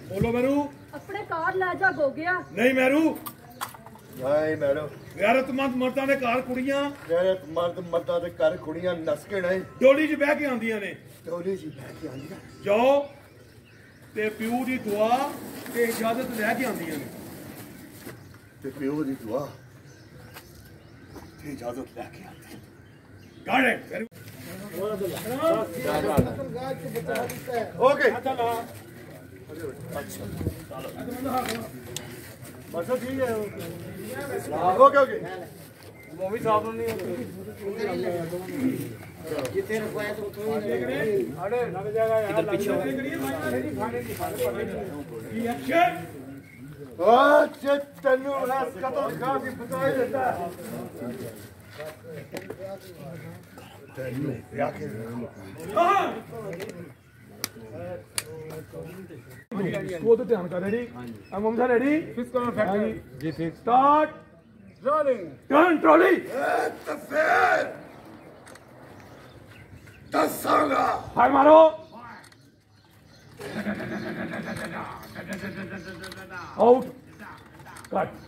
बोलो महरू अपने कार ले जा गोगिया नहीं महरू नहीं महरू गैरतमंद मर्दां दे घर कुड़ियां गैरतमंद मर्दां दे घर कुड़ियां नस के नहीं डोली च बह के आंदियां ने डोली च बह के आंदियां जाओ ते प्यू दी दुआ ते इजाजत लैके आंदियां ने ते प्यू दी दुआ ते इजाजत लैके आंदियां गॉट इट ओके अच्छा ठीक है ओके ओके मोमी साहब नहीं जितने रखवाया तो अरे लग जाएगा यार पीछे अच्छा तन्नू रास कतल खा के बताई देता तन्नू या के वो तो ध्यान कर रेडी मोमन साहब रेडी फिक्स करो फैक्ट्री जी fix start rolling turn trolley तफेर दसांगा फायर मारो आउट कट